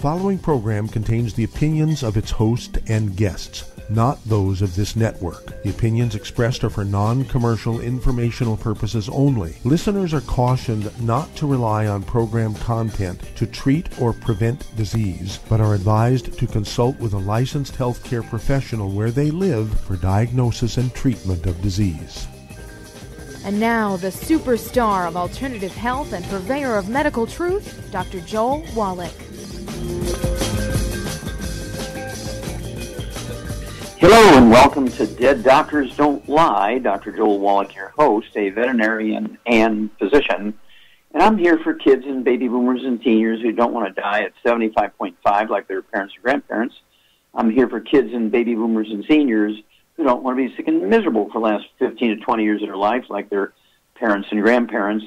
following program contains the opinions of its host and guests, not those of this network. The opinions expressed are for non-commercial informational purposes only. Listeners are cautioned not to rely on program content to treat or prevent disease, but are advised to consult with a licensed healthcare professional where they live for diagnosis and treatment of disease. And now, the superstar of alternative health and purveyor of medical truth, Dr. Joel Wallach. Hello and welcome to Dead Doctors Don't Lie. Dr. Joel Wallach, your host, a veterinarian and physician. And I'm here for kids and baby boomers and seniors who don't want to die at 75.5 like their parents or grandparents. I'm here for kids and baby boomers and seniors who don't want to be sick and miserable for the last 15 to 20 years of their life like their parents and grandparents.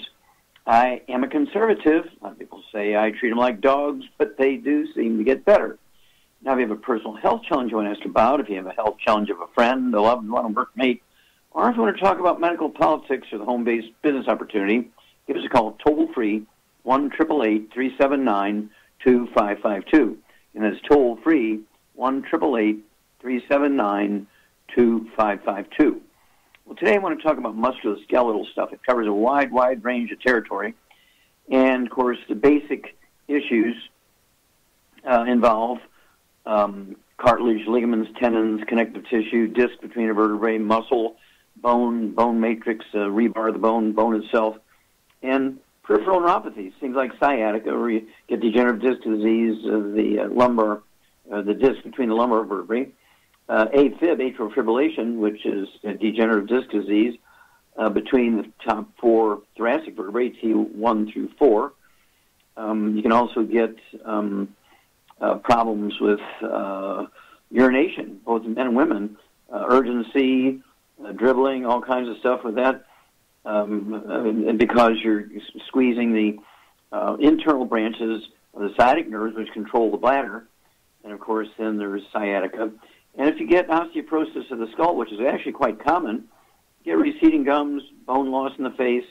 I am a conservative. A lot of people say I treat them like dogs, but they do seem to get better. Now, if you have a personal health challenge you want to ask about, if you have a health challenge of a friend, a loved one, a workmate, or if you want to talk about medical politics or the home-based business opportunity, give us a call toll-free, 1-888-379-2552. And that's toll-free, 1-888-379-2552. Well, today I want to talk about musculoskeletal stuff. It covers a wide range of territory. And, of course, the basic issues involve cartilage, ligaments, tendons, connective tissue, disc between the vertebrae, muscle, bone matrix, rebar of the bone itself, and peripheral neuropathies, things like sciatica, where you get degenerative disc disease of the lumbar, the disc between the lumbar vertebrae, AFib, atrial fibrillation, which is a degenerative disc disease between the top four thoracic vertebrae, T1 through 4. You can also get problems with urination, both men and women, urgency, dribbling, all kinds of stuff with that, and because you're squeezing the internal branches of the sciatic nerves, which control the bladder, and of course then there's sciatica. And if you get osteoporosis of the skull, which is actually quite common, you get receding gums, bone loss in the face,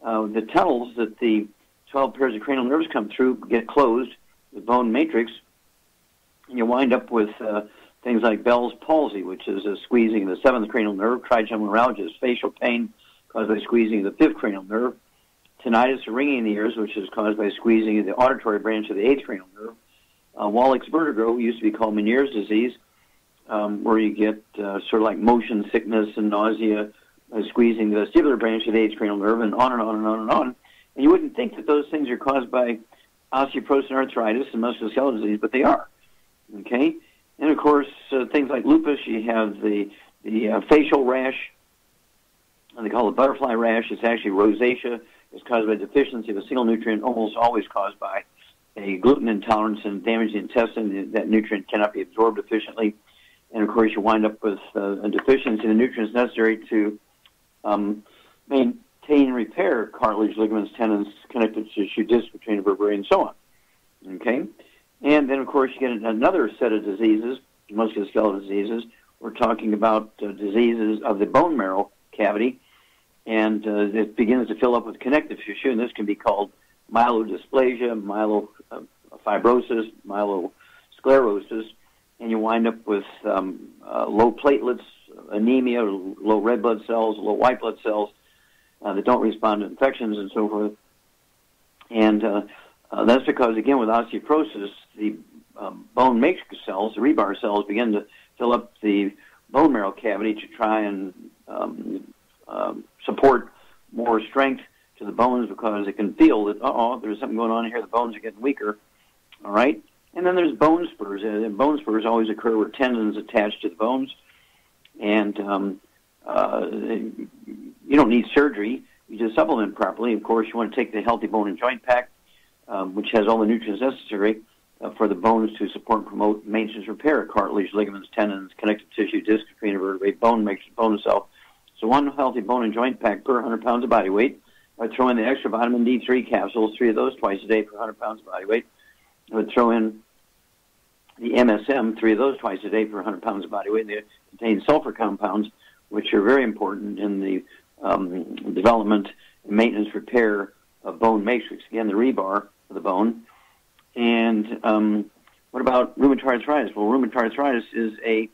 the tunnels that the 12 pairs of cranial nerves come through get closed, the bone matrix, and you wind up with things like Bell's palsy, which is a squeezing of the 7th cranial nerve, trigeminal neuralgia is facial pain caused by squeezing of the 5th cranial nerve, tinnitus or ringing in the ears, which is caused by squeezing of the auditory branch of the 8th cranial nerve, Wallach's vertigo, used to be called Meniere's disease, where you get sort of like motion sickness and nausea, squeezing the vestibular branch of the 8th cranial nerve, and on and on and on and on. And you wouldn't think that those things are caused by osteoporosis and arthritis and musculoskeletal disease, but they are. Okay? And, of course, things like lupus, you have the facial rash, and they call it butterfly rash. It's actually rosacea. It's caused by deficiency of a single nutrient, almost always caused by a gluten intolerance and damage the intestine. That nutrient cannot be absorbed efficiently. And, of course, you wind up with a deficiency in the nutrients necessary to maintain and repair cartilage, ligaments, tendons, connective tissue, disc between the vertebrae, and so on. Okay? And then, of course, you get another set of diseases, musculoskeletal diseases. We're talking about diseases of the bone marrow cavity, and it begins to fill up with connective tissue, and this can be called myelodysplasia, myelofibrosis, myelosclerosis, and you wind up with low platelets, anemia, low red blood cells, low white blood cells that don't respond to infections and so forth. And that's because, again, with osteoporosis, the bone matrix cells, the rebar cells, begin to fill up the bone marrow cavity to try and support more strength to the bones because it can feel that, there's something going on here, the bones are getting weaker, all right? And then there's bone spurs, and bone spurs always occur where tendons attach to the bones, and you don't need surgery. You just supplement properly. Of course, you want to take the healthy bone and joint pack, which has all the nutrients necessary for the bones to support and promote maintenance repair, cartilage, ligaments, tendons, connective tissue, disc between the vertebrae, bone matrix, bone itself. So one healthy bone and joint pack per 100 pounds of body weight. I would throw in the extra vitamin D3 capsules, 3 of those twice a day per 100 pounds of body weight. I would throw in the MSM, 3 of those twice a day per 100 pounds of body weight. They contain sulfur compounds, which are very important in the development and maintenance repair of bone matrix, again, the rebar of the bone. And What about rheumatoid arthritis? Well, rheumatoid arthritis is a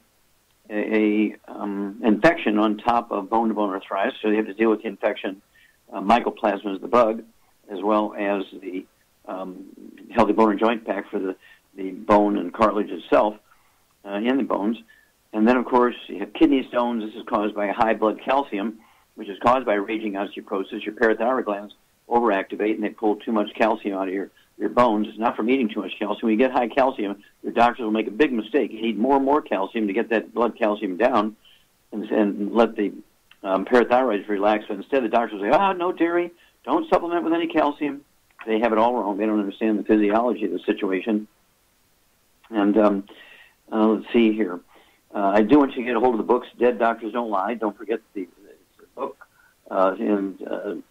infection on top of bone-to-bone arthritis, so you have to deal with the infection. Mycoplasma is the bug, as well as the healthy bone and joint pack for the bone and cartilage itself in the bones. And then, of course, you have kidney stones. This is caused by high blood calcium, which is caused by raging osteoporosis. Your parathyroid glands overactivate, and they pull too much calcium out of your bones. It's not from eating too much calcium. When you get high calcium, your doctors will make a big mistake. You need more and more calcium to get that blood calcium down and let the parathyroids relax. But instead, the doctors will say, no dairy, don't supplement with any calcium. They have it all wrong. They don't understand the physiology of the situation. And let's see here. I do want you to get a hold of the books, Dead Doctors Don't Lie. Don't forget the book and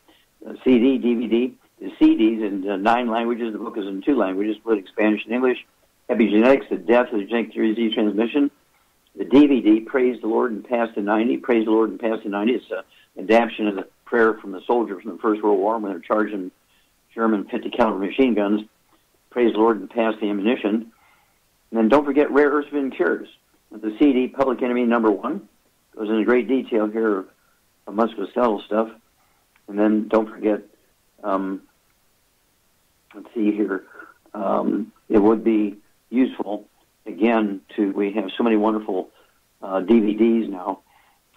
CD, DVD. The CDs in 9 languages. The book is in 2 languages, split Spanish and English. Epigenetics, The Death of the Genetic Disease Transmission. The DVD, Praise the Lord and Pass to 90. Praise the Lord and Pass to 90. It's an adaptation of the prayer from the soldiers from the First World War when they're charging German 50-caliber machine guns. Praise the Lord and Pass the Ammunition. And then don't forget Rare Earths and Cures. With the CD, Public Enemy #1. Goes into great detail here of musculoskeletal stuff. And then don't forget, let's see here, it would be useful, again, we have so many wonderful DVDs now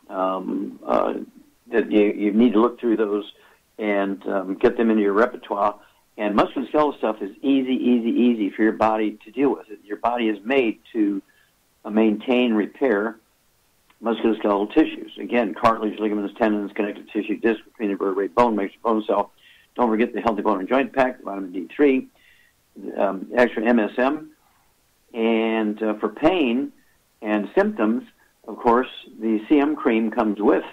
that you need to look through those and get them into your repertoire. And musculoskeletal stuff is easy for your body to deal with. Your body is made to maintain, repair musculoskeletal tissues. Again, cartilage, ligaments, tendons, connective tissue, disc between the vertebrae, bone makes your bone cell. Don't forget the healthy bone and joint pack, vitamin D3, extra MSM. And for pain and symptoms, of course, the CM cream comes with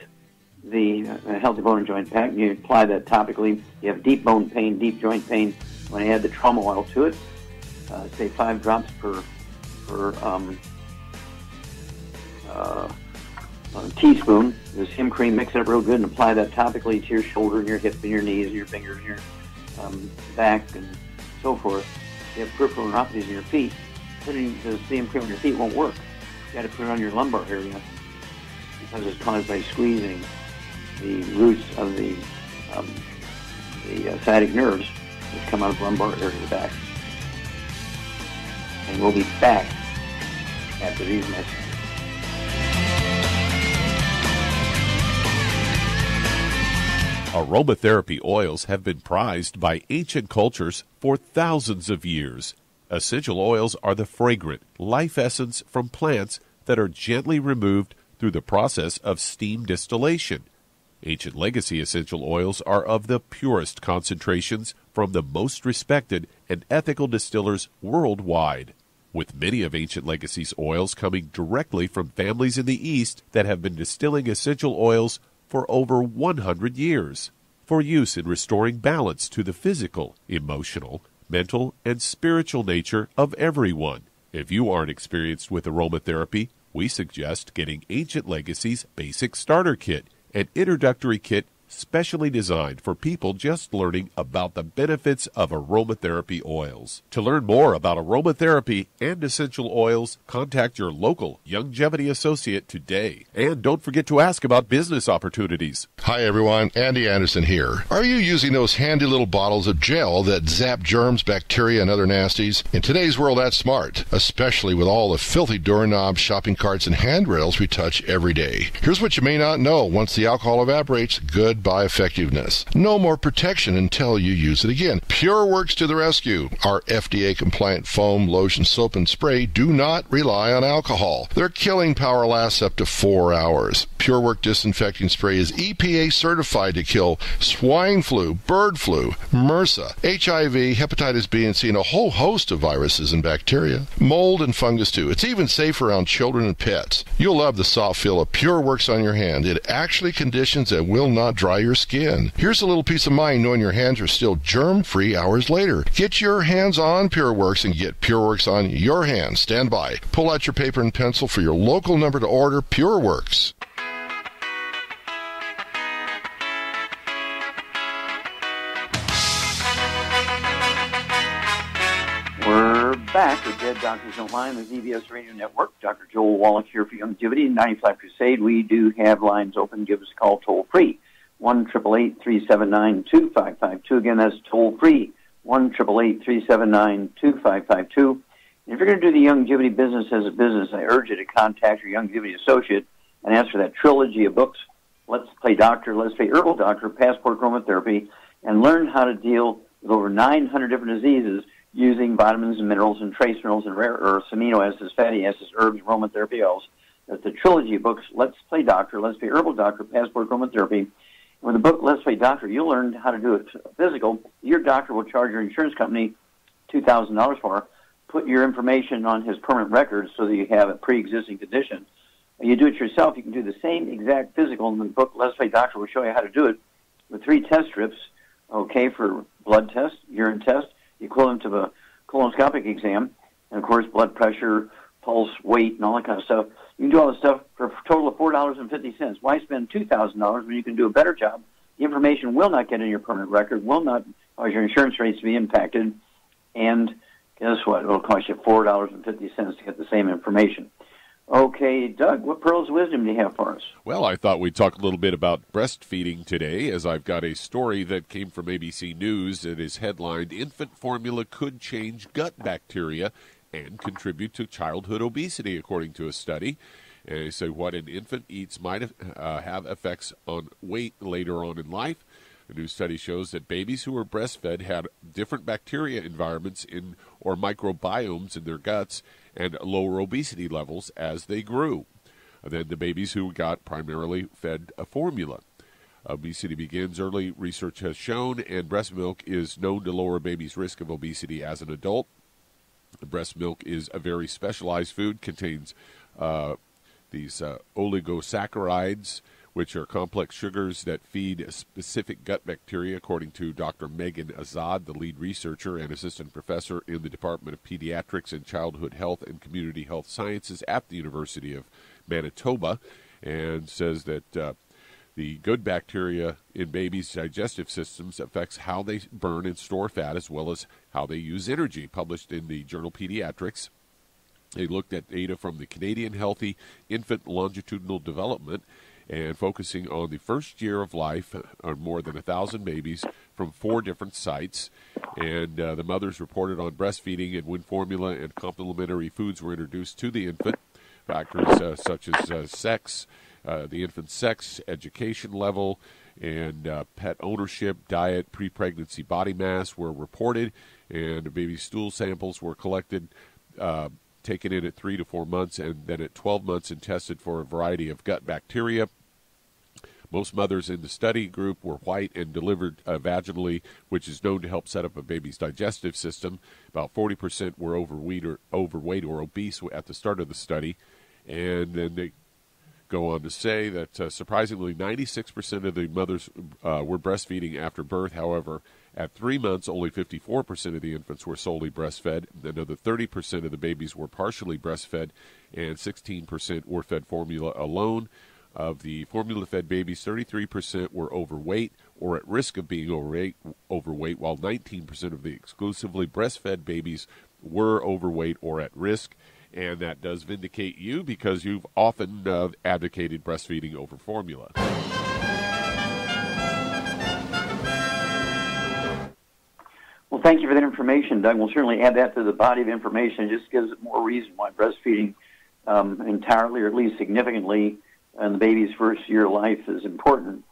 the healthy bone and joint pack. You apply that topically. You have deep bone pain, deep joint pain. When you add the trauma oil to it, say 5 drops per teaspoon. The CM cream, mix it up real good and apply that topically to your shoulder and your hip and your knees and your fingers and your back and so forth. If you have peripheral neuropathies in your feet, putting the CM cream on your feet won't work. You got to put it on your lumbar area because it's caused by squeezing the roots of the sciatic nerves that come out of the lumbar area of the back. And we'll be back after these messages. Aromatherapy oils have been prized by ancient cultures for thousands of years. Essential oils are the fragrant life essence from plants that are gently removed through the process of steam distillation. Ancient legacy essential oils are of the purest concentrations from the most respected and ethical distillers worldwide, with many of Ancient Legacy's oils coming directly from families in the East that have been distilling essential oils for over 100 years, for use in restoring balance to the physical, emotional, mental, and spiritual nature of everyone. If you aren't experienced with aromatherapy, we suggest getting Ancient Legacy's Basic Starter Kit, an introductory kit specially designed for people just learning about the benefits of aromatherapy oils. To learn more about aromatherapy and essential oils, contact your local Youngevity associate today. And don't forget to ask about business opportunities. Hi everyone, Andy Anderson here. Are you using those handy little bottles of gel that zap germs, bacteria, and other nasties? In today's world, that's smart, especially with all the filthy doorknobs, shopping carts, and handrails we touch every day. Here's what you may not know. Once the alcohol evaporates, goodbye effectiveness. No more protection until you use it again. PureWorks to the rescue. Our FDA-compliant foam, lotion, soap, and spray do not rely on alcohol. Their killing power lasts up to 4 hours. PureWorks disinfecting spray is EPA certified to kill swine flu, bird flu, MRSA, HIV, hepatitis B and C, and a whole host of viruses and bacteria. Mold and fungus too. It's even safe around children and pets. You'll love the soft feel of PureWorks on your hand. It actually conditions and will not dry your skin. Here's a little peace of mind knowing your hands are still germ-free hours later. Get your hands on PureWorks and get PureWorks on your hands. Stand by. Pull out your paper and pencil for your local number to order PureWorks. We're back with Dead Doctors Don't Lie on the ZBS Radio Network. Dr. Joel Wallach here for Youngevity and 95 Crusade. We do have lines open. Give us a call toll-free, 1-888-379-2552. Again, that's toll-free, 1-888-379-2552. If you're going to do the Youngevity business as a business, I urge you to contact your Youngevity associate and ask for that trilogy of books, Let's Play Doctor, Let's Play Herbal Doctor, Passport Aromatherapy, and learn how to deal with over 900 different diseases using vitamins and minerals and trace minerals and rare earths, amino acids, fatty acids, herbs, aromatherapy oils. That's the trilogy of books, Let's Play Doctor, Let's Play Herbal Doctor, Passport Aromatherapy. With the book, Let's Play Doctor, you'll learn how to do a physical. Your doctor will charge your insurance company $2,000 for. Put your information on his permanent record so that you have a pre-existing condition. When you do it yourself, you can do the same exact physical, and the book, Let's Play Doctor, will show you how to do it with 3 test strips, okay, for blood test, urine test, the equivalent of a colonoscopic exam, and, of course, blood pressure, pulse, weight, and all that kind of stuff. You can do all this stuff for a total of $4.50. Why spend $2,000 when you can do a better job? The information will not get in your permanent record, will not cause your insurance rates to be impacted, and guess what? It will cost you $4.50 to get the same information. Okay, Doug, what pearls of wisdom do you have for us? Well, I thought we'd talk a little bit about breastfeeding today, as I've got a story that came from ABC News that is headlined, Infant Formula Could Change Gut Bacteria and Contribute to Childhood Obesity, according to a study. And they say what an infant eats might have effects on weight later on in life. A new study shows that babies who were breastfed had different bacteria environments or microbiomes in their guts and lower obesity levels as they grew than the babies who got primarily fed a formula. Obesity begins early, research has shown, and breast milk is known to lower a baby's risk of obesity as an adult. Breast milk is a very specialized food, contains these oligosaccharides, which are complex sugars that feed specific gut bacteria, according to Dr. Megan Azad, the lead researcher and assistant professor in the Department of Pediatrics and Childhood Health and Community Health Sciences at the University of Manitoba, and says that the good bacteria in babies' digestive systems affects how they burn and store fat as well as how they use energy, published in the journal Pediatrics. They looked at data from the Canadian Healthy Infant Longitudinal Development and focusing on the first year of life on more than 1,000 babies from 4 different sites. And the mothers reported on breastfeeding, and when formula and complementary foods were introduced to the infant, factors such as sex, the infant's sex, education level, and pet ownership, diet, pre-pregnancy body mass were reported, and baby stool samples were collected, taken in at 3 to 4 months, and then at 12 months and tested for a variety of gut bacteria. Most mothers in the study group were white and delivered vaginally, which is known to help set up a baby's digestive system. About 40% were overweight or obese at the start of the study. And then they go on to say that surprisingly 96% of the mothers were breastfeeding after birth. However, at 3 months, only 54% of the infants were solely breastfed. Another 30% of the babies were partially breastfed, and 16% were fed formula alone. Of the formula-fed babies, 33% were overweight or at risk of being overweight, while 19% of the exclusively breastfed babies were overweight or at risk. And that does vindicate you because you've often advocated breastfeeding over formula. Well, thank you for that information, Doug. We'll certainly add that to the body of information. It just gives it more reason why breastfeeding entirely or at least significantly in the baby's first year of life is important.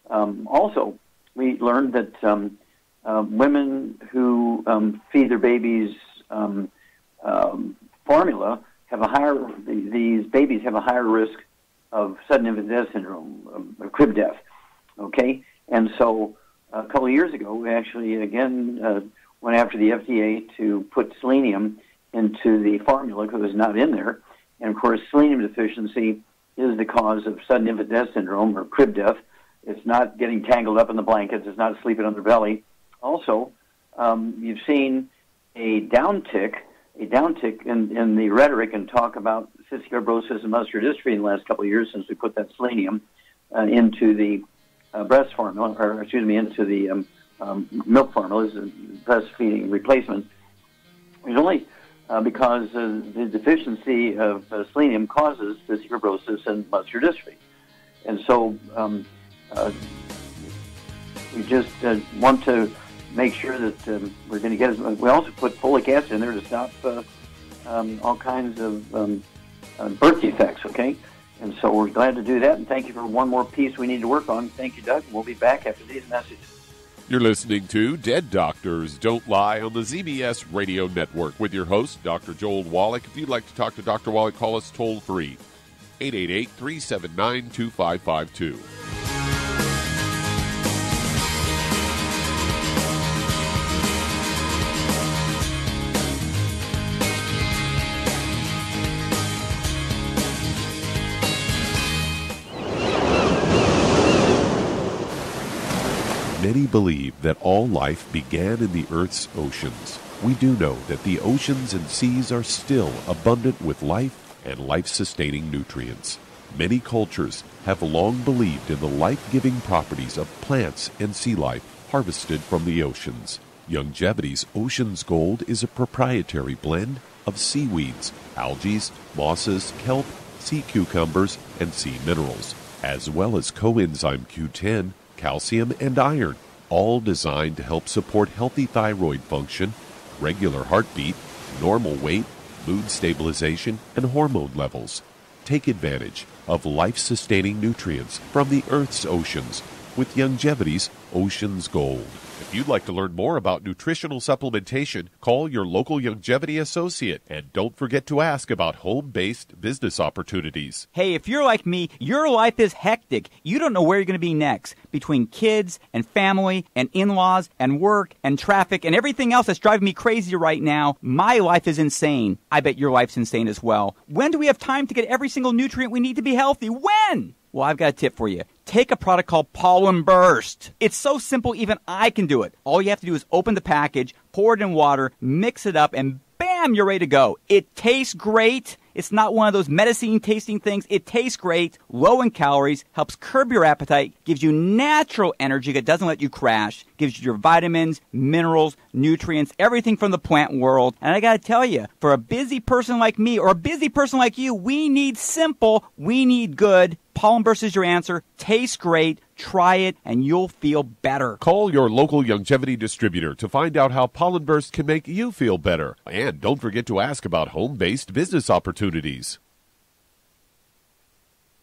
Also, we learned that women who feed their babies formula have a higher, these babies have a higher risk of sudden infant death syndrome, crib death, okay? And so a couple of years ago, we actually, again, went after the FDA to put selenium into the formula because it was not in there. And, of course, selenium deficiency is the cause of sudden infant death syndrome or crib death. It's not getting tangled up in the blankets. It's not sleeping on their belly. Also, you've seen a downtick in the rhetoric and talk about cystic fibrosis and muscular dystrophy in the last couple of years since we put that selenium into the breast formula, or excuse me, into the milk formula as a breastfeeding replacement. There's only because the deficiency of selenium causes this fibrosis and muscular dystrophy. And so we just want to make sure that we're going to get. We also put folic acid in there to stop all kinds of birth defects. Okay, and so we're glad to do that. And thank you for one more piece we need to work on. Thank you, Doug. We'll be back after these messages. You're listening to Dead Doctors Don't Lie on the ZBS Radio Network with your host, Dr. Joel Wallach. If you'd like to talk to Dr. Wallach, call us toll-free, 888-379-2552. Many believe that all life began in the Earth's oceans. We do know that the oceans and seas are still abundant with life and life-sustaining nutrients. Many cultures have long believed in the life-giving properties of plants and sea life harvested from the oceans. Youngevity's Ocean's Gold is a proprietary blend of seaweeds, algae, mosses, kelp, sea cucumbers, and sea minerals, as well as coenzyme Q10, calcium, and iron, all designed to help support healthy thyroid function, regular heartbeat, normal weight, mood stabilization, and hormone levels. Take advantage of life-sustaining nutrients from the Earth's oceans with Youngevity's Ocean's Gold. If you'd like to learn more about nutritional supplementation, call your local Youngevity associate, and don't forget to ask about home-based business opportunities. Hey, if you're like me, your life is hectic. You don't know where you're going to be next. Between kids and family and in-laws and work and traffic and everything else that's driving me crazy right now, my life is insane. I bet your life's insane as well. When do we have time to get every single nutrient we need to be healthy? When? Well, I've got a tip for you. Take a product called Pollen Burst. It's so simple, even I can do it. All you have to do is open the package, pour it in water, mix it up, and bam, you're ready to go. It tastes great. It's not one of those medicine-tasting things. It tastes great, low in calories, helps curb your appetite, gives you natural energy that doesn't let you crash, gives you your vitamins, minerals, nutrients, everything from the plant world. And I got to tell you, for a busy person like me or a busy person like you, we need simple, we need good. Pollen Burst is your answer. Tastes great. Try it, and you'll feel better. Call your local Youngevity distributor to find out how Pollen Burst can make you feel better. And don't forget to ask about home-based business opportunities.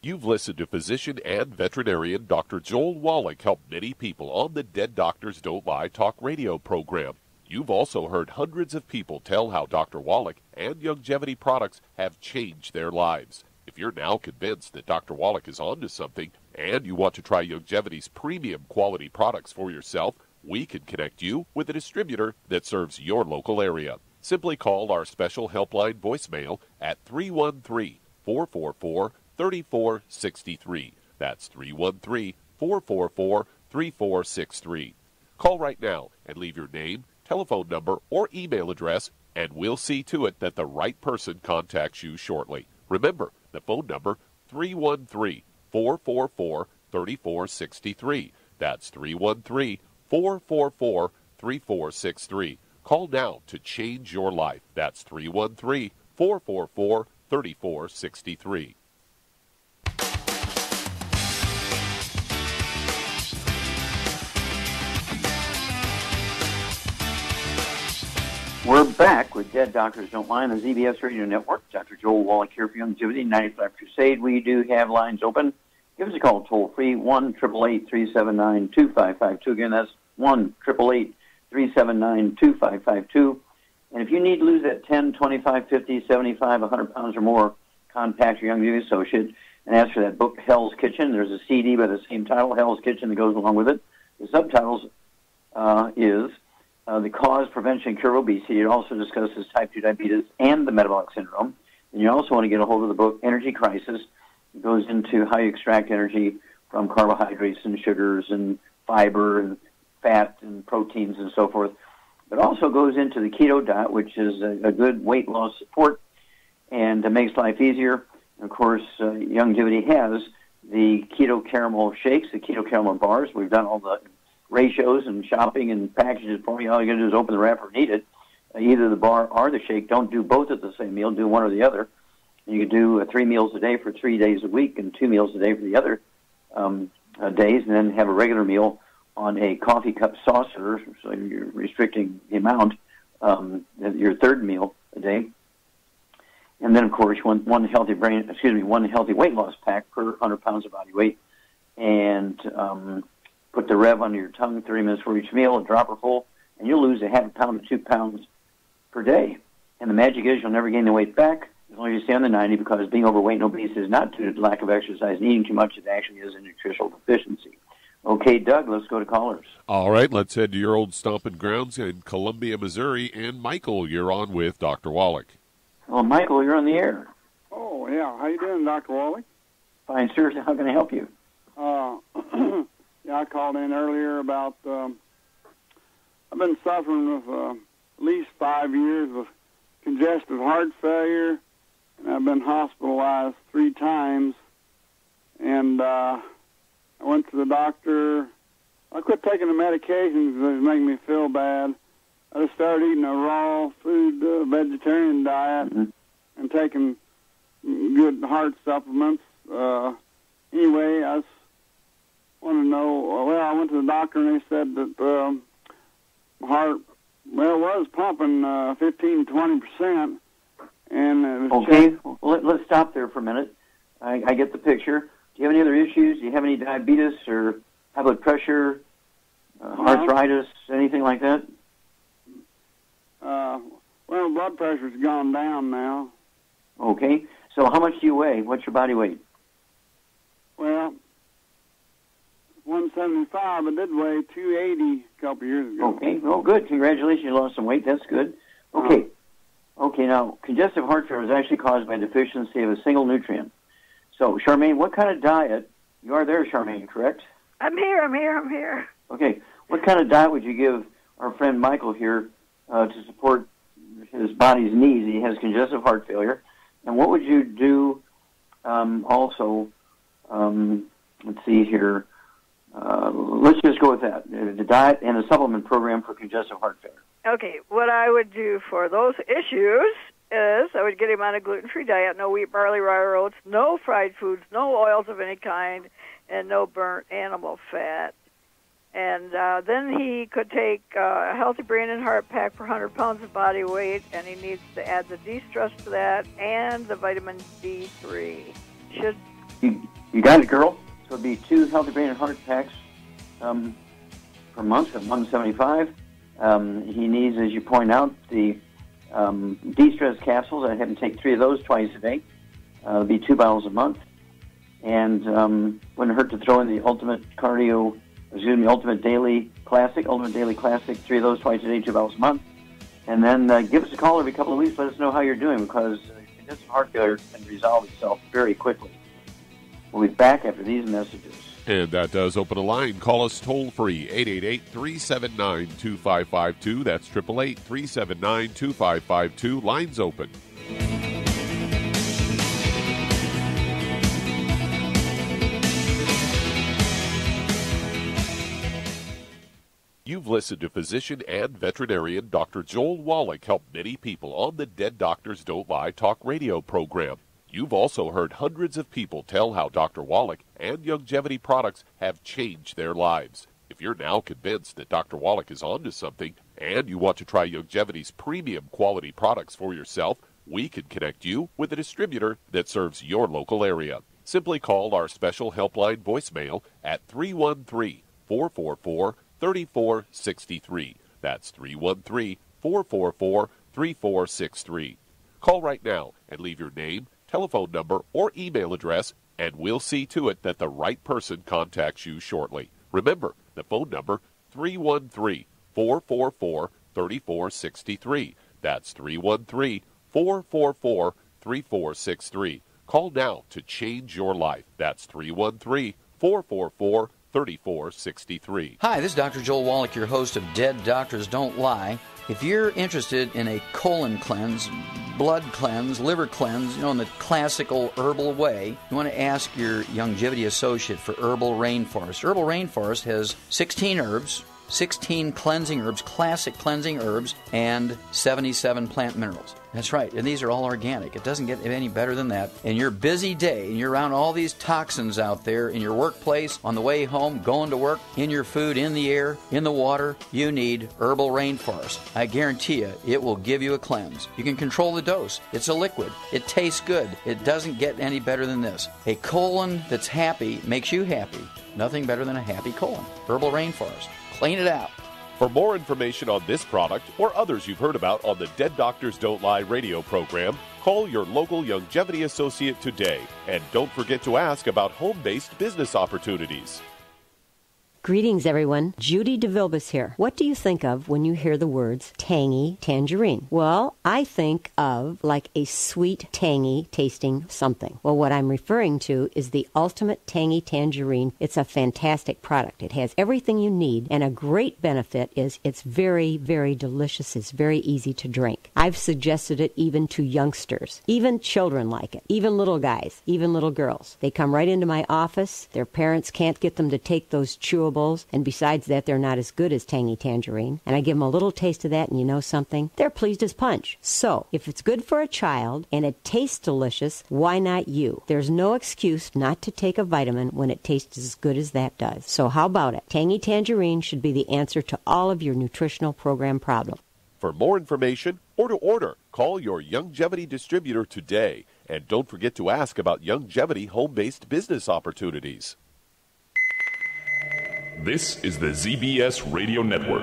You've listened to physician and veterinarian Dr. Joel Wallach help many people on the Dead Doctors Don't Lie talk radio program. You've also heard hundreds of people tell how Dr. Wallach and Youngevity products have changed their lives. If you're now convinced that Dr. Wallach is onto something and you want to try Youngevity's premium quality products for yourself, we can connect you with a distributor that serves your local area. Simply call our special helpline voicemail at 313-444-3463. That's 313-444-3463. Call right now and leave your name, telephone number, or email address, and we'll see to it that the right person contacts you shortly. Remember, the phone number, 313-444-3463. That's 313-444-3463. Call now to change your life. That's 313-444-3463. We're back with Dead Doctors Don't Lie on the ZBS Radio Network. Dr. Joel Wallach here for Youngevity 95 Crusade. We do have lines open. Give us a call toll-free, 1-888-379-2552. Again, that's 1-888-379-2552. And if you need to lose that 10, 25, 50, 75, 100 pounds or more, contact your Youngevity associate and ask for that book, Hell's Kitchen. There's a CD by the same title, Hell's Kitchen, that goes along with it. The subtitles is the cause, prevention, and cure of obesity. It also discusses type 2 diabetes and the metabolic syndrome. And you also want to get a hold of the book, Energy Crisis. It goes into how you extract energy from carbohydrates and sugars and fiber and fat and proteins and so forth. But also goes into the keto diet, which is a good weight loss support and makes life easier. And of course, Youngevity has the keto caramel shakes, the keto caramel bars. We've done all the ratios and shopping and packages for you. All you got to do is open the wrapper and eat it. either the bar or the shake. Don't do both at the same meal. Do one or the other. You could do 3 meals a day for 3 days a week and 2 meals a day for the other days, and then have a regular meal on a coffee cup saucer, so you're restricting the amount, your third meal a day. And then, of course, one healthy weight loss pack per 100 pounds of body weight, and put the Rev under your tongue 30 minutes for each meal, a dropper full, and you'll lose a half a pound to 2 pounds per day. And the magic is you'll never gain the weight back as long as you stay on the 90, because being overweight and obese is not due to lack of exercise and eating too much. It actually is a nutritional deficiency. Okay, Doug, let's go to callers. All right, let's head to your old stomping grounds in Columbia, Missouri. And Michael, you're on with Dr. Wallach. Well, Michael, you're on the air. Oh, yeah. How you doing, Dr. Wallach? Fine, sir. How can I help you? Yeah, I called in earlier about, I've been suffering with at least 5 years with congestive heart failure, and I've been hospitalized 3 times, and I went to the doctor. I quit taking the medications because it was making me feel bad. I just started eating a raw food, vegetarian diet, and taking good heart supplements. Anyway, I want to know, well, I went to the doctor and they said that my heart, was pumping 15-20%. And it was okay, well, let's stop there for a minute. I get the picture. Do you have any other issues? Do you have any diabetes or high blood pressure, arthritis, anything like that? Well, blood pressure's gone down now. Okay, so how much do you weigh? What's your body weight? Well, 175. I did weigh 280 a couple years ago. Okay, oh, good. Congratulations, you lost some weight. That's good. Okay. Okay, now, congestive heart failure is actually caused by deficiency of a single nutrient. So, Charmaine, what kind of diet, you are there, Charmaine, correct? I'm here. Okay, what kind of diet would you give our friend Michael here to support his body's needs? He has congestive heart failure. And what would you do also, let's see here, let's just go with that, the diet and a supplement program for congestive heart failure. Okay, what I would do for those issues is I would get him on a gluten-free diet, no wheat, barley, rye, or oats, no fried foods, no oils of any kind, and no burnt animal fat. And then he could take a healthy brain and heart pack for 100 pounds of body weight, and he needs to add the D-stress to that and the vitamin D3. You got it, girl. So it'd be 2 healthy brain and heart packs per month at $175. He needs, as you point out, the D-stress capsules. I have him take 3 of those twice a day. It'll be 2 bottles a month. And wouldn't hurt to throw in the Ultimate Daily Classic, 3 of those twice a day, 2 bottles a month. And then give us a call every couple of weeks. Let us know how you're doing, because congestive heart failure can resolve itself very quickly. We'll be back after these messages. And that does open a line. Call us toll-free, 888-379-2552. That's 888-379-2552. Lines open. You've listened to physician and veterinarian Dr. Joel Wallach help many people on the Dead Doctors Don't Lie talk radio program. You've also heard hundreds of people tell how Dr. Wallach and Youngevity products have changed their lives. If you're now convinced that Dr. Wallach is onto something and you want to try Youngevity's premium quality products for yourself, we can connect you with a distributor that serves your local area. Simply call our special helpline voicemail at 313-444-3463. That's 313-444-3463. Call right now and leave your name, telephone number, or email address, and we'll see to it that the right person contacts you shortly. Remember, the phone number, 313-444-3463. That's 313-444-3463. Call now to change your life. That's 313-444-3463. Hi, this is Dr. Joel Wallach, your host of Dead Doctors Don't Lie. If you're interested in a colon cleanse, blood cleanse, liver cleanse, in the classical herbal way, you want to ask your Youngevity associate for Herbal Rainforest. Herbal Rainforest has 16 herbs, 16 cleansing herbs, classic cleansing herbs, and 77 plant minerals. That's right, and these are all organic. It doesn't get any better than that. In your busy day, and you're around all these toxins out there in your workplace, on the way home, going to work, in your food, in the air, in the water, you need Herbal Rainforest. I guarantee you, it will give you a cleanse. You can control the dose. It's a liquid. It tastes good. It doesn't get any better than this. A colon that's happy makes you happy. Nothing better than a happy colon. Herbal Rainforest. Clean it out. For more information on this product or others you've heard about on the Dead Doctors Don't Lie radio program, call your local Youngevity associate today. And don't forget to ask about home-based business opportunities. Greetings, everyone. Judy DeVilbus here. What do you think of when you hear the words tangy tangerine? Well, I think of like a sweet, tangy tasting something. Well, what I'm referring to is the Ultimate Tangy Tangerine. It's a fantastic product. It has everything you need, and a great benefit is it's very, very delicious. It's very easy to drink. I've suggested it even to youngsters. Even children like it. Even little guys. Even little girls. They come right into my office. Their parents can't get them to take those chewable, and besides that, they're not as good as Tangy Tangerine. And I give them a little taste of that, and you know something? They're pleased as punch. So, if it's good for a child, and it tastes delicious, why not you? There's no excuse not to take a vitamin when it tastes as good as that does. So how about it? Tangy Tangerine should be the answer to all of your nutritional program problems. For more information or to order, call your Youngevity distributor today. And don't forget to ask about Youngevity home-based business opportunities. This is the ZBS Radio Network.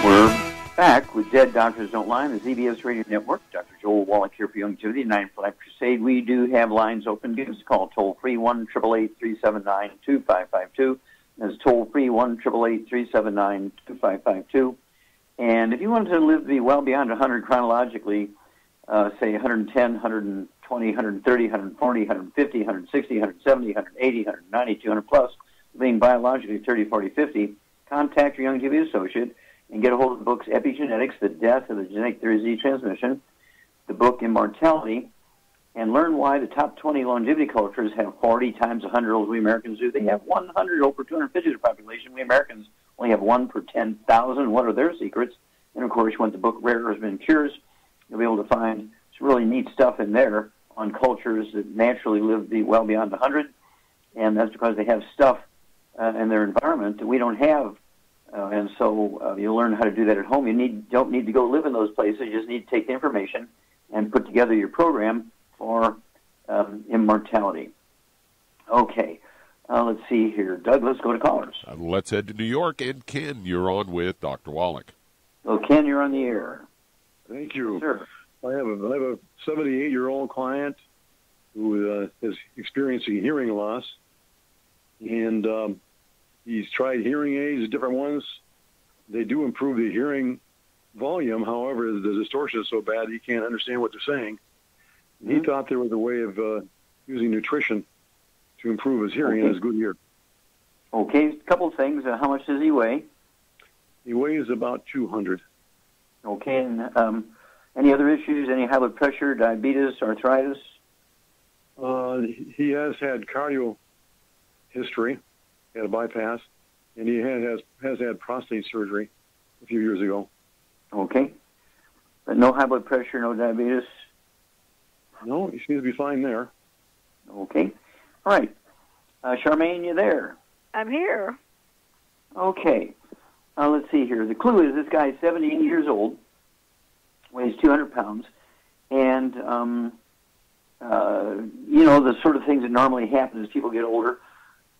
We're back with Dead Doctors Don't Lie on the ZBS Radio Network. Dr. Joel Wallach here for Youngevity, 9 for Life Crusade. We do have lines open. Give us a call, toll-free, 1-888-379-2552. That's toll-free, 1-888-379-2552. And if you wanted to live to be well beyond 100 chronologically, say 110, 120, 130, 140, 150, 160, 170, 180, 190, 200 plus, being biologically 30, 40, 50, contact your Youngevity associate and get a hold of the books Epigenetics, The Death of the Genetic Theory of Disease Transmission, the book Immortality, and learn why the top 20 longevity cultures have 40 times 100 olds we Americans do. They have 100 over 250 of the population. We Americans only have 1 per 10,000. What are their secrets? And, of course, you want the book Rare Has Been Cures, you'll be able to find some really neat stuff in there on cultures that naturally live well beyond 100, and that's because they have stuff in their environment that we don't have. And so you'll learn how to do that at home. You don't need to go live in those places. You just need to take the information and put together your program for immortality. Okay, let's see here. Doug, let's go to callers. Let's head to New York. And Ken, you're on with Dr. Wallach. Well, Ken, you're on the air. Thank you. Yes, sir. I have a 78-year-old client who is experiencing hearing loss, and he's tried hearing aids, different ones. They do improve the hearing volume. However, the distortion is so bad he can't understand what they're saying. Mm-hmm. He thought there was a way of using nutrition to improve his hearing and his good ear. Okay, a couple of things. How much does he weigh? He weighs about 200. Okay, and any other issues? Any high blood pressure, diabetes, arthritis? He has had cardio history. He had a bypass, and he has had prostate surgery a few years ago. Okay. But no high blood pressure, no diabetes? No, he seems to be fine there. Okay. All right. Charmaine, you there? I'm here. Okay. Let's see here. The clue is this guy is 78 years old, weighs 200 pounds, and, the sort of things that normally happen as people get older.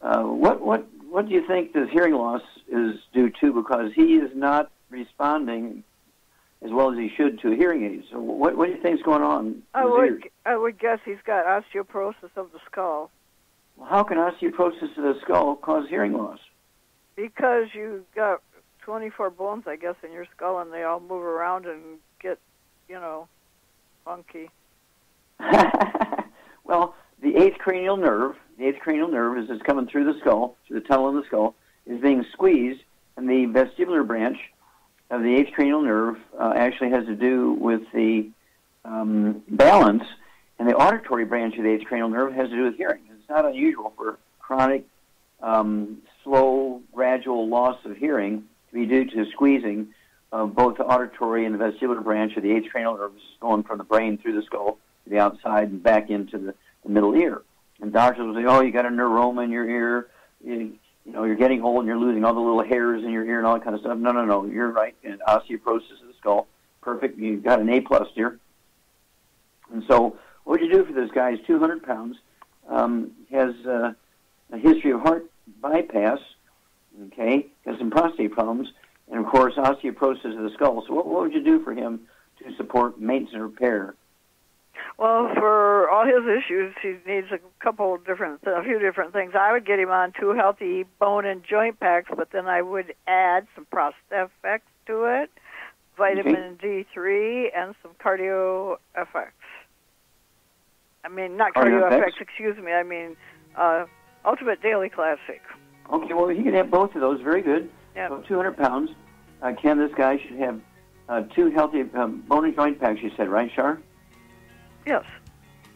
What do you think this hearing loss is due to? Because he is not responding as well as he should to hearing aids. So what do you think is going on? I would guess he's got osteoporosis of the skull. Well, how can osteoporosis of the skull cause hearing loss? Because you got 24 bones, I guess, in your skull, and they all move around and get, funky. Well, the eighth cranial nerve as it's coming through the skull, through the tunnel in the skull, is being squeezed, and the vestibular branch of the eighth cranial nerve actually has to do with the balance, and the auditory branch of the eighth cranial nerve has to do with hearing. It's not unusual for chronic, slow, gradual loss of hearing to be due to squeezing of both the auditory and the vestibular branch of the eighth cranial nerves going from the brain through the skull to the outside and back into the middle ear. And doctors will say, oh, you got a neuroma in your ear, you know, you're getting old and you're losing all the little hairs in your ear and all that kind of stuff. No, you're right. And osteoporosis of the skull, perfect. You got an A+ dear. And so what would you do for this guy? He's 200 pounds, has a history of heart bypass, okay, has some prostate problems, and, of course, osteoporosis of the skull. So what would you do for him to support maintenance and repair? Well, for all his issues, he needs a few different things. I would get him on 2 healthy bone and joint packs, but then I would add some Prostefx to it, vitamin D3, and some Cardio FX. I mean, not Cardio FX, excuse me. I mean, Ultimate Daily Classic. Okay, well, he can have both of those. Very good. Yep. So 200 pounds. Ken, this guy should have 2 healthy bone and joint packs, you said, right, Shar? Yes.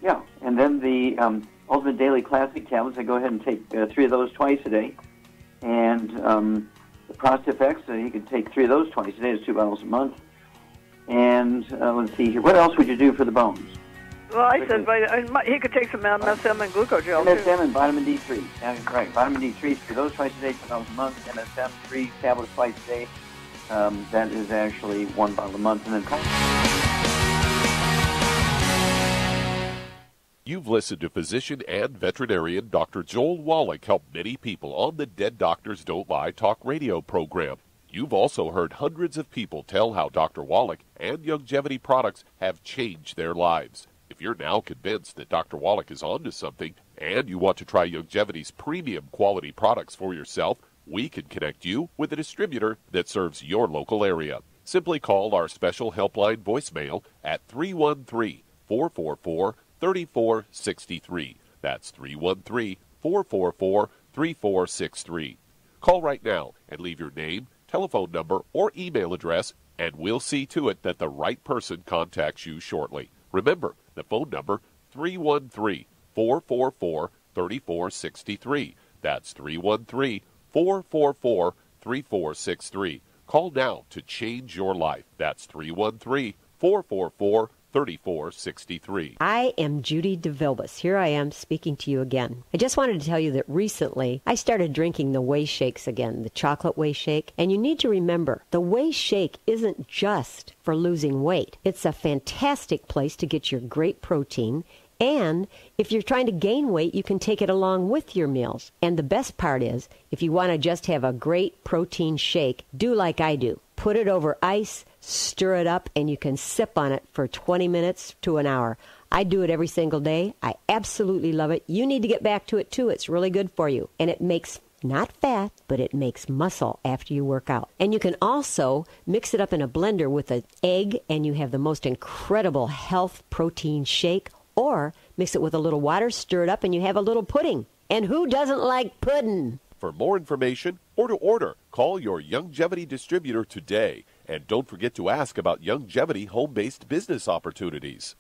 Yeah, and then the Ultimate Daily Classic tablets, I go ahead and take 3 of those twice a day. And the Prostefx, you could take 3 of those twice a day. It's 2 bottles a month. And let's see here. What else would you do for the bones? Well, I said he could take some MSM and glucogel, MSM and vitamin D3. That's right. Vitamin D3, 3 of those twice a day, 2 bottles a month. MSM, 3 tablets twice a day. That is actually 1 bottle a month. And then You've listened to physician and veterinarian Dr. Joel Wallach help many people on the Dead Doctors Don't Lie talk radio program. You've also heard hundreds of people tell how Dr. Wallach and Youngevity products have changed their lives. If you're now convinced that Dr. Wallach is onto something and you want to try Youngevity's premium quality products for yourself, we can connect you with a distributor that serves your local area. Simply call our special helpline voicemail at 313-444-3463. That's 313-444-3463. Call right now and leave your name, telephone number, or email address, and we'll see to it that the right person contacts you shortly. Remember, the phone number, 313-444-3463. That's 313-444-3463. Call now to change your life. That's 313-444-3463. 3463. I am Judy DeVilbus. Here I am speaking to you again. I just wanted to tell you that recently I started drinking the Whey Shakes again, the chocolate Whey Shake. And you need to remember, the Whey Shake isn't just for losing weight. It's a fantastic place to get your great protein. And if you're trying to gain weight, you can take it along with your meals. And the best part is, if you want to just have a great protein shake, do like I do. Put it over ice, stir it up, and you can sip on it for 20 minutes to an hour. I do it every single day. I absolutely love it. You need to get back to it, too. It's really good for you. And it makes not fat, but it makes muscle after you work out. And you can also mix it up in a blender with an egg, and you have the most incredible health protein shake. Or mix it with a little water, stir it up, and you have a little pudding. And who doesn't like pudding? For more information or to order, call your Youngevity distributor today. And don't forget to ask about Youngevity home-based business opportunities.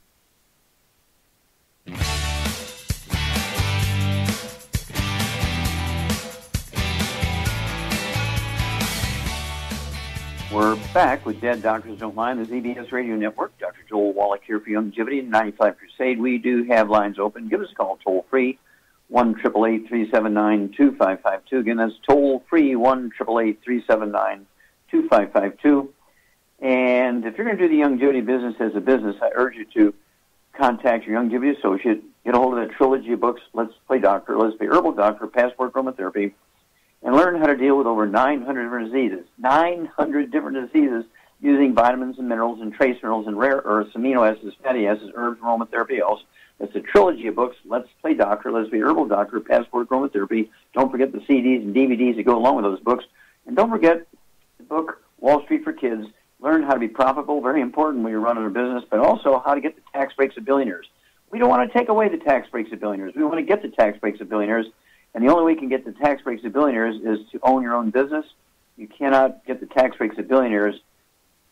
We're back with Dead Doctors Don't Lie, the ZBS Radio Network. Dr. Joel Wallach here for Youngevity and 95 Crusade. We do have lines open. Give us a call toll-free, 1-888-379-2552. Again, that's toll-free, 1-888-379-2552. And if you're going to do the Youngevity business as a business, I urge you to contact your Youngevity associate, get a hold of the trilogy of books, Let's Play Doctor, Let's Be Herbal Doctor, Passport Aromatherapy, and learn how to deal with over 900 different diseases. 900 different diseases using vitamins and minerals and trace minerals and rare earths, amino acids, fatty acids, herbs, aromatherapy oils. It's a trilogy of books. Let's Play Doctor, Let's Be Herbal Doctor, Passport Aromatherapy. Don't forget the CDs and DVDs that go along with those books. And don't forget the book, Wall Street for Kids. Learn how to be profitable, very important when you're running a business, but also how to get the tax breaks of billionaires. We don't want to take away the tax breaks of billionaires. We want to get the tax breaks of billionaires. And the only way you can get the tax breaks of billionaires is to own your own business. You cannot get the tax breaks of billionaires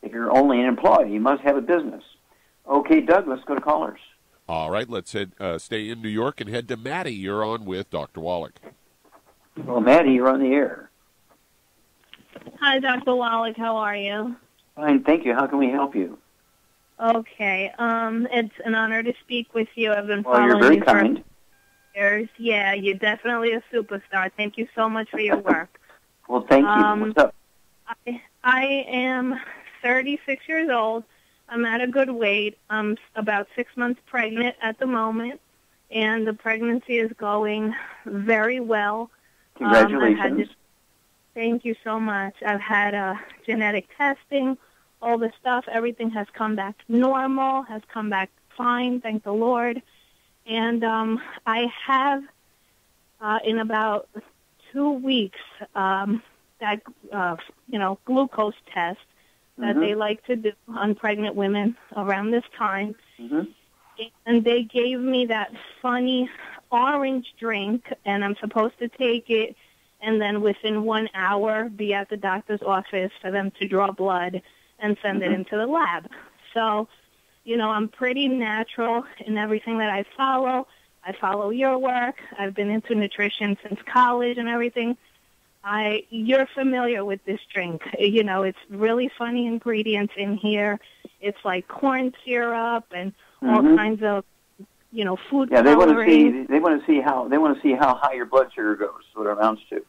if you're only an employee. You must have a business. Okay, Doug, let's go to callers. All right, let's stay in New York and head to Maddie. You're on with Dr. Wallach. Well, Maddie, you're on the air. Hi, Dr. Wallach. How are you? Fine, thank you. How can we help you? Okay. It's an honor to speak with you. I've been following you're very you kind. for years. Yeah, you're definitely a superstar. Thank you so much for your work. Well, thank you. What's up? I am 36 years old. I'm at a good weight. I'm about 6 months pregnant at the moment, and the pregnancy is going very well. Congratulations. Thank you so much. I've had genetic testing, all the stuff. Everything has come back normal, has come back fine, thank the Lord. And I have, in about 2 weeks, that, glucose test that they like to do on pregnant women around this time. And they gave me that funny orange drink, and I'm supposed to take it and then within 1 hour be at the doctor's office for them to draw blood and send it into the lab. So, I'm pretty natural in everything that I follow. I follow your work. I've been into nutrition since college and everything. You're familiar with this drink. It's really funny ingredients in here. It's like corn syrup and all kinds of, food Yeah, coloring. they want to see how high your blood sugar goes. What it amounts to.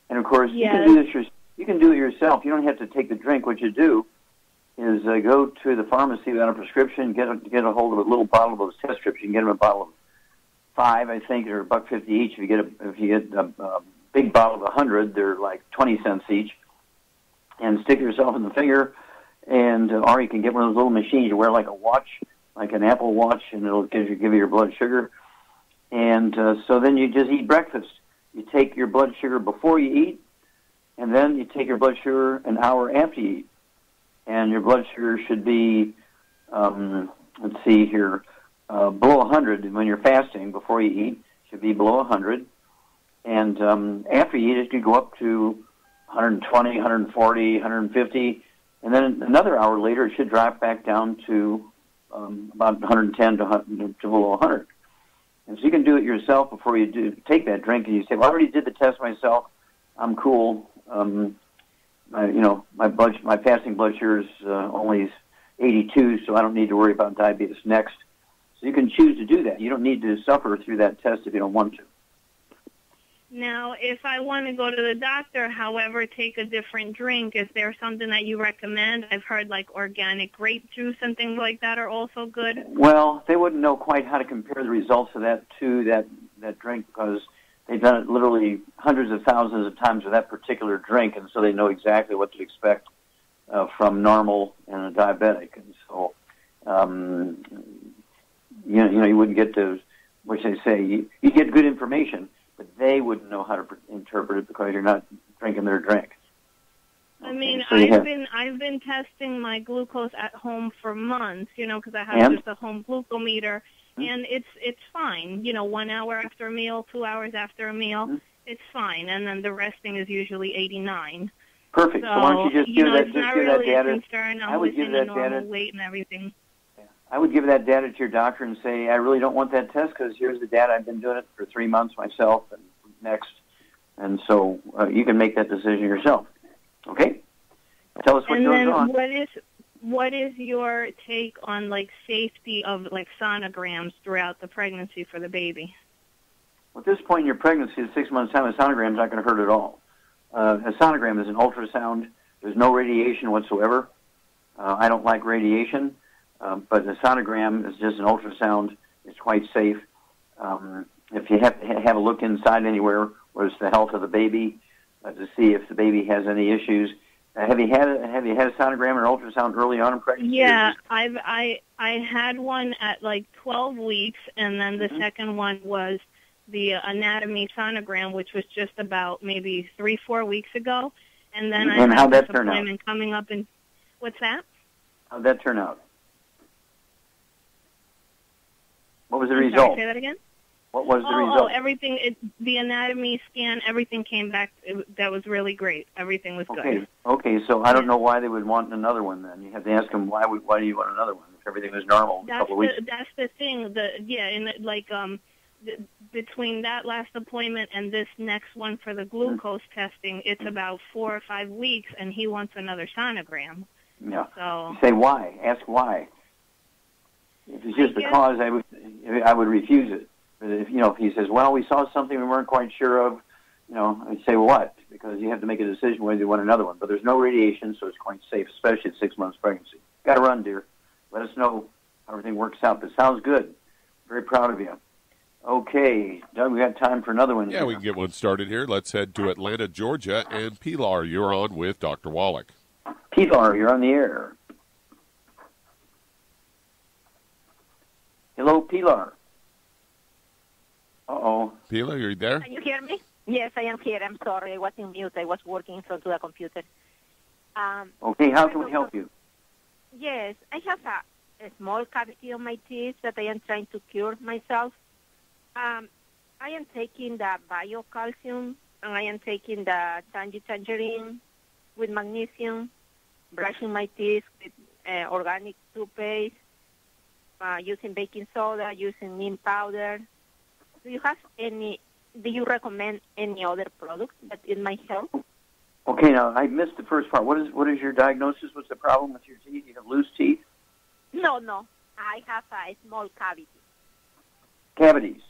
And of course, you can do this. You can do it yourself. You don't have to take the drink. What you do is go to the pharmacy without a prescription, get a hold of a little bottle of those test strips. You can get them a bottle of 5, I think, or $1.50 each. If you get a big bottle of 100, they're like 20 cents each. And stick yourself in the finger, and or you can get one of those little machines you wear like a watch, like an Apple Watch, and it'll give you your blood sugar. And so then you just eat breakfast. You take your blood sugar before you eat, and then you take your blood sugar an hour after you eat. And your blood sugar should be, let's see here, below 100 when you're fasting. Before you eat, should be below 100. And after you eat, it could go up to 120, 140, 150. And then another hour later, it should drop back down to about 110 to below 100. And so you can do it yourself before you take that drink. And you say, well, I already did the test myself. I'm cool. My fasting blood sugar is only 82, so I don't need to worry about diabetes next. So you can choose to do that. You don't need to suffer through that test if you don't want to. Now, if I want to go to the doctor, however, take a different drink, is there something that you recommend? I've heard like organic grape juice and things like that are also good. Well, they wouldn't know quite how to compare the results of that to that drink because they've done it literally hundreds of thousands of times with that particular drink, and so they know exactly what to expect from normal and a diabetic. And so, you wouldn't get to, what should I say, you get good information, but they wouldn't know how to interpret it because you're not drinking their drink. I mean, so I've been testing my glucose at home for months, because I have just a home glucometer, and it's fine. 1 hour after a meal, 2 hours after a meal, it's fine, and then the resting is usually 89. Perfect. So why don't you just give that it's not really data? A concern. I'm within the normal weight and everything. I would give that data to your doctor and say, I really don't want that test because here's the data. I've been doing it for 3 months myself and next. And so you can make that decision yourself. Okay? Tell us what goes on. What is your take on, safety of, sonograms throughout the pregnancy for the baby? Well, at this point in your pregnancy, at 6 months' time, a sonogram is not going to hurt at all. A sonogram is an ultrasound. There's no radiation whatsoever. I don't like radiation. But the sonogram is just an ultrasound. It's quite safe. If you have to have a look inside anywhere, where it's the health of the baby, to see if the baby has any issues. Have you had a sonogram or ultrasound early on in pregnancy? Yeah, I had one at 12 weeks, and then the second one was the anatomy sonogram, which was just about maybe 3-4 weeks ago. And then I had this appointment coming up in what's that? How'd that turn out? What was the I'm result? Sorry, say that again? What was the result? Oh, everything, the anatomy scan, everything came back. That was really great. Everything was good. Okay, so I don't know why they would want another one then. You have to ask them, why do you want another one if everything was normal a couple of weeks? That's the thing. Between that last appointment and this next one for the glucose testing, it's about 4 or 5 weeks, and he wants another sonogram. Yeah. So you say why. Ask why. If it's just because, I would refuse it. But if he says, well, we saw something we weren't quite sure of, I'd say, well, what? Because you have to make a decision whether you want another one. But there's no radiation, so it's quite safe, especially at 6 months pregnancy. Got to run, dear. Let us know how everything works out. But sounds good. Very proud of you. Okay, Doug, we got time for another one. Yeah, we can get one started here. Let's head to Atlanta, Georgia. And Pilar, you're on with Dr. Wallach. Pilar, you're on the air. Hello, Pilar. Uh-oh. Pilar, are you there? Can you hear me? Yes, I am here. I'm sorry. I was in mute. I was working from the computer. Okay, how can we help you? Yes, I have a small cavity on my teeth that I am trying to cure myself. I am taking the biocalcium, and I am taking the tangerine with magnesium, brushing my teeth with organic toothpaste, using baking soda, using neem powder. Do you recommend any other product that it might help? Okay, now I missed the first part. What is your diagnosis? What's the problem with your teeth? You have loose teeth? No. I have a small cavity. Cavities?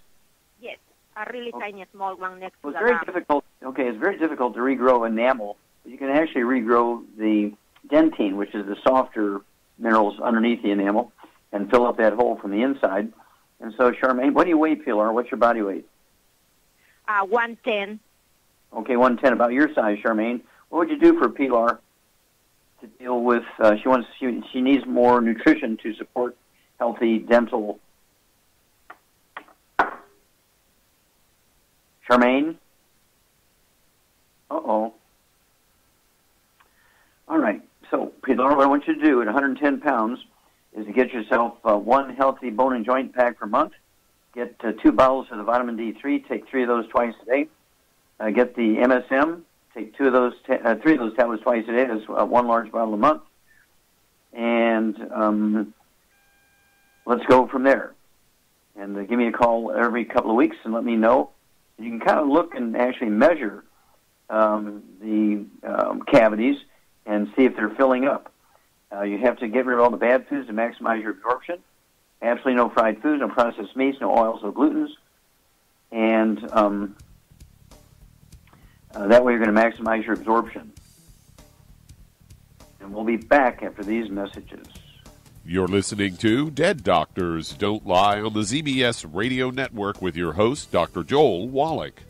Yes, a really tiny small one next to the very gum. difficult. Okay, it's very difficult to regrow enamel. You can actually regrow the dentine, which is the softer minerals underneath the enamel, and fill up that hole from the inside. And so, Charmaine, what do you weigh, Pilar? What's your body weight? 110. Okay, 110, about your size, Charmaine. What would you do for Pilar to deal with? She needs more nutrition to support healthy dental. Charmaine? Uh-oh. All right. So, Pilar, what I want you to do at 110 pounds is to get yourself one healthy bone and joint pack per month. Get 2 bottles of the vitamin D3. Take 3 of those twice a day. Get the MSM. Take 3 of those tablets twice a day. That's 1 large bottle a month. And let's go from there. And give me a call every couple of weeks and let me know. You can kind of look and actually measure the cavities and see if they're filling up. You have to get rid of all the bad foods to maximize your absorption. Absolutely no fried foods, no processed meats, no oils, no glutens. And that way you're going to maximize your absorption. And we'll be back after these messages. You're listening to Dead Doctors Don't Lie on the ZBS Radio Network with your host, Dr. Joel Wallach.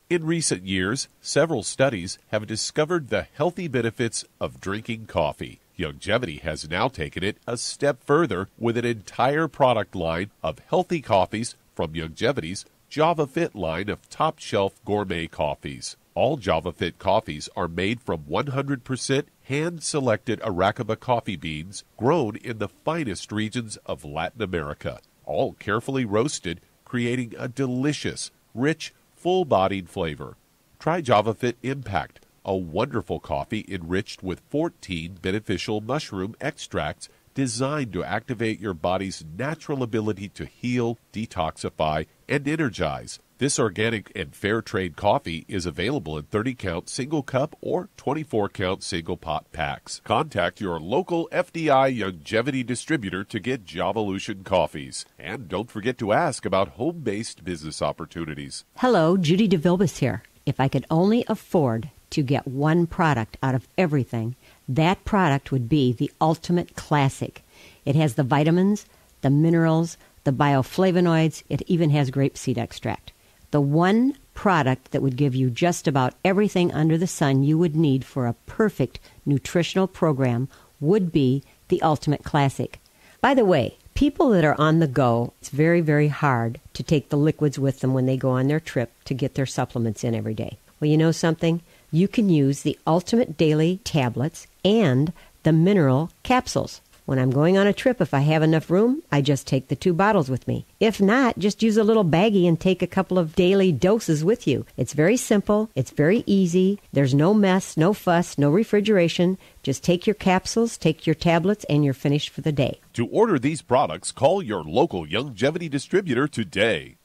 In recent years, several studies have discovered the healthy benefits of drinking coffee. Youngevity has now taken it a step further with an entire product line of healthy coffees from Youngevity's JavaFit line of top-shelf gourmet coffees. All JavaFit coffees are made from 100% hand-selected Arabica coffee beans grown in the finest regions of Latin America, all carefully roasted, creating a delicious, rich, full-bodied flavor. Try JavaFit Impact, a wonderful coffee enriched with 14 beneficial mushroom extracts designed to activate your body's natural ability to heal, detoxify, and energize. This organic and fair trade coffee is available in 30-count single cup or 24-count single pot packs. Contact your local FDI Youngevity distributor to get Javalution coffees. And don't forget to ask about home-based business opportunities. Hello, Judy DeVilbus here. If I could only afford to get one product out of everything, that product would be the Ultimate Classic. It has the vitamins, the minerals, the bioflavonoids. It even has grapeseed extract. The one product that would give you just about everything under the sun you would need for a perfect nutritional program would be the Ultimate Classic. By the way, people that are on the go, it's very, very hard to take the liquids with them when they go on their trip to get their supplements in every day. Well, you know something? You can use the Ultimate Daily tablets and the mineral capsules. When I'm going on a trip, if I have enough room, I just take the 2 bottles with me. If not, just use a little baggie and take a couple of daily doses with you. It's very simple. It's very easy. There's no mess, no fuss, no refrigeration. Just take your capsules, take your tablets, and you're finished for the day. To order these products, call your local Youngevity distributor today.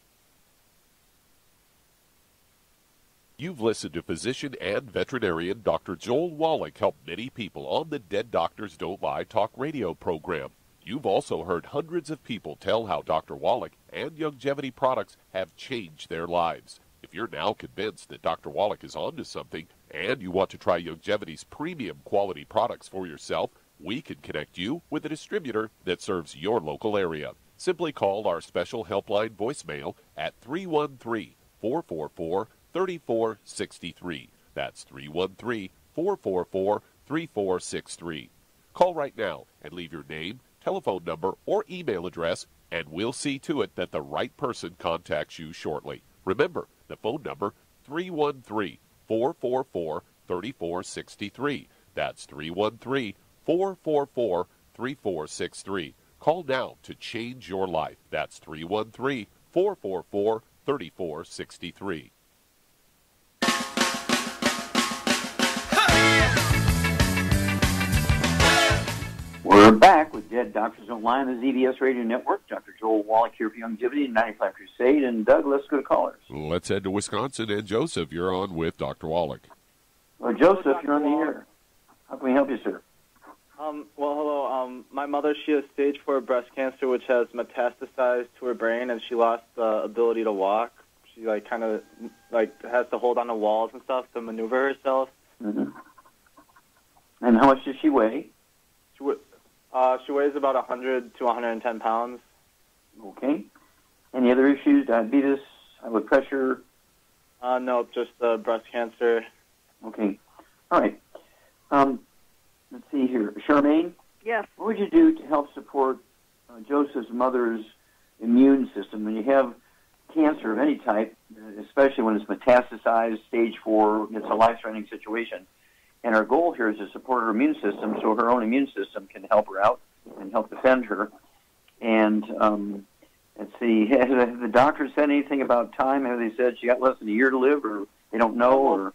You've listened to physician and veterinarian Dr. Joel Wallach help many people on the Dead Doctors Don't Lie talk radio program. You've also heard hundreds of people tell how Dr. Wallach and Youngevity products have changed their lives. If you're now convinced that Dr. Wallach is onto something and you want to try Youngevity's premium quality products for yourself, we can connect you with a distributor that serves your local area. Simply call our special helpline voicemail at 313-444-3463. That's 313-444-3463. Call right now and leave your name, telephone number, or email address, and we'll see to it that the right person contacts you shortly. Remember, the phone number, 313-444-3463. That's 313-444-3463. Call now to change your life. That's 313-444-3463. We're back with Dead Doctors Don't Lie on the ZBS Radio Network. Dr. Joel Wallach here for Youngevity and 95 Crusade. And Doug, let's go to callers. Let's head to Wisconsin. And Joseph, you're on with Dr. Wallach. Well, Joseph, you're on the air. How can we help you, sir? Hello. My mother, she has stage 4 breast cancer, which has metastasized to her brain, and she lost the ability to walk. She has to hold on to walls and stuff to maneuver herself. Mm-hmm. And how much does she weigh? She weighs about 100 to 110 pounds. Okay. Any other issues? Diabetes, high blood pressure? No, just breast cancer. Okay. All right. Let's see here. Charmaine? Yes. What would you do to help support Joseph's mother's immune system when you have cancer of any type, especially when it's metastasized, stage 4, it's a life-threatening situation? And our goal here is to support her immune system so her own immune system can help her out and help defend her. And let's see, have the doctors said anything about time? Have they said she got less than a year to live, or they don't know? Or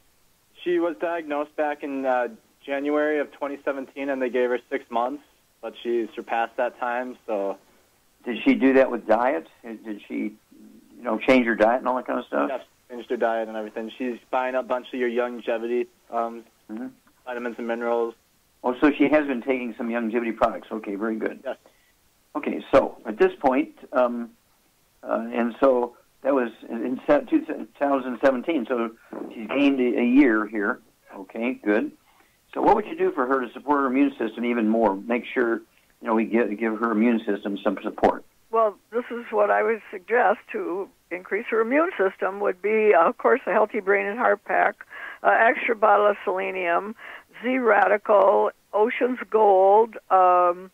she was diagnosed back in January of 2017, and they gave her 6 months, but she surpassed that time. So, did she do that with diet? Did she, change her diet and all that kind of stuff? Yes, changed her diet and everything. She's buying a bunch of your Youngevity vitamins and minerals. Oh, so she has been taking some Youngevity products. Okay, very good. Yes. Okay, so at this point, and so that was in 2017, so she's gained a year here. Okay, good. So what would you do for her to support her immune system even more? Make sure, we give her immune system some support. Well, this is what I would suggest to increase her immune system would be, of course, a Healthy Brain and Heart Pack, extra bottle of selenium, Z-Radical, Ocean's Gold, Fucoid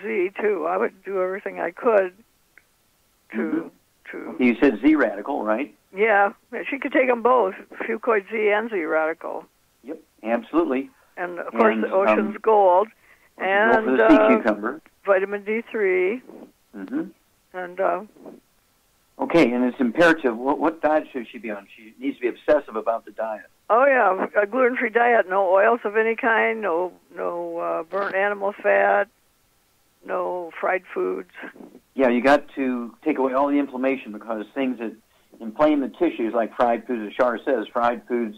Z, too. I would do everything I could to... You said Z-Radical, right? Yeah, she could take them both, Fucoid Z and Z-Radical. Yep, absolutely. And, of course, the Ocean's Gold. And for the sea cucumber. Vitamin D3. Mm-hmm. And, okay, and it's imperative. What diet should she be on? She needs to be obsessive about the diet. Oh, yeah, a gluten-free diet, no oils of any kind, no burnt animal fat, no fried foods. Yeah, you got to take away all the inflammation, because things that inflame the tissues, like fried foods, as Shar says, fried foods,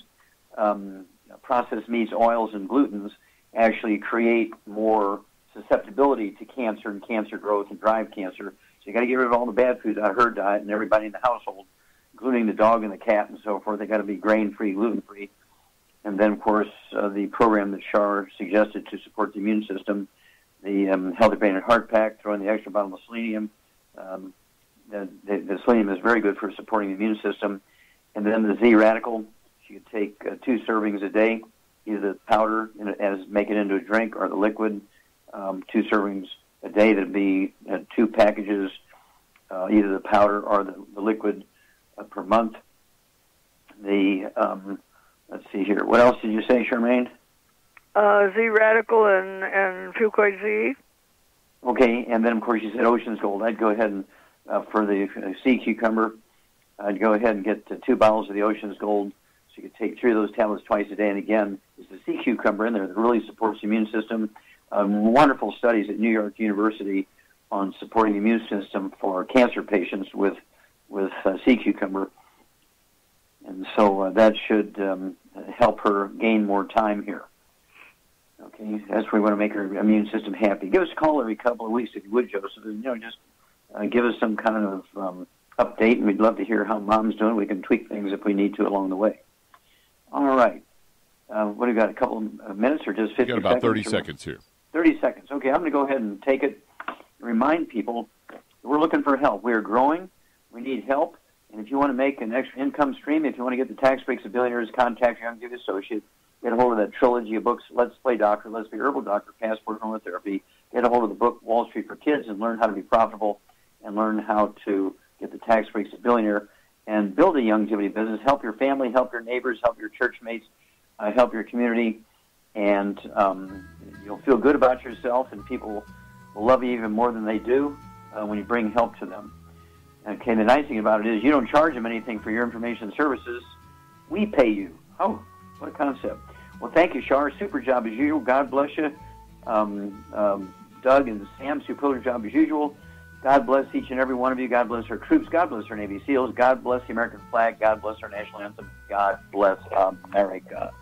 processed meats, oils, and glutens actually create more susceptibility to cancer and cancer growth and drive cancer. So you got to get rid of all the bad foods out of her diet, and everybody in the household, including the dog and the cat and so forth. They got to be grain-free, gluten-free. And then, of course, the program that Shar suggested to support the immune system, the Healthy Brain and Heart Pack, throwing the extra bottle of selenium. The selenium is very good for supporting the immune system. And then the Z Radical, she could take 2 servings a day, either the powder make it into a drink, or the liquid, 2 servings a day. That'd be 2 packages, either the powder or the liquid per month. Let's see here. What else did you say, Charmaine? Z Radical and Fucoid Z. Okay, and then, of course, you said Ocean's Gold. I'd go ahead and, for the sea cucumber, I'd go ahead and get 2 bottles of the Ocean's Gold. So you could take 3 of those tablets twice a day. And again, there's the sea cucumber in there that really supports the immune system. Wonderful studies at New York University on supporting the immune system for cancer patients with sea cucumber. And so that should help her gain more time here. Okay, that's where we want to make her immune system happy. Give us a call every couple of weeks if you would, Joseph. Just give us some kind of update, and we'd love to hear how Mom's doing. We can tweak things if we need to along the way. All right. What have you got, a couple of minutes or just 50 seconds? We've got about 30 seconds here. 30 seconds. Okay, I'm going to go ahead and take it and remind people that we're looking for help. We are growing. We need help. And if you want to make an extra income stream, if you want to get the tax breaks of billionaires, contact your Youngevity associate. Get a hold of that trilogy of books, Let's Play Doctor, Let's Be Herbal Doctor, Passport Aromatherapy. Get a hold of the book, Wall Street for Kids, and learn how to be profitable and learn how to get the tax breaks of billionaire and build a Youngevity business. Help your family, help your neighbors, help your church mates, help your community, and you'll feel good about yourself, and people will love you even more than they do when you bring help to them. Okay, the nice thing about it is you don't charge them anything for your information and services. We pay you. Oh, what a concept. Well, thank you, Shar. Super job as usual. God bless you. Doug and Sam, super job as usual. God bless each and every one of you. God bless our troops. God bless our Navy SEALs. God bless the American flag. God bless our national anthem. God bless America.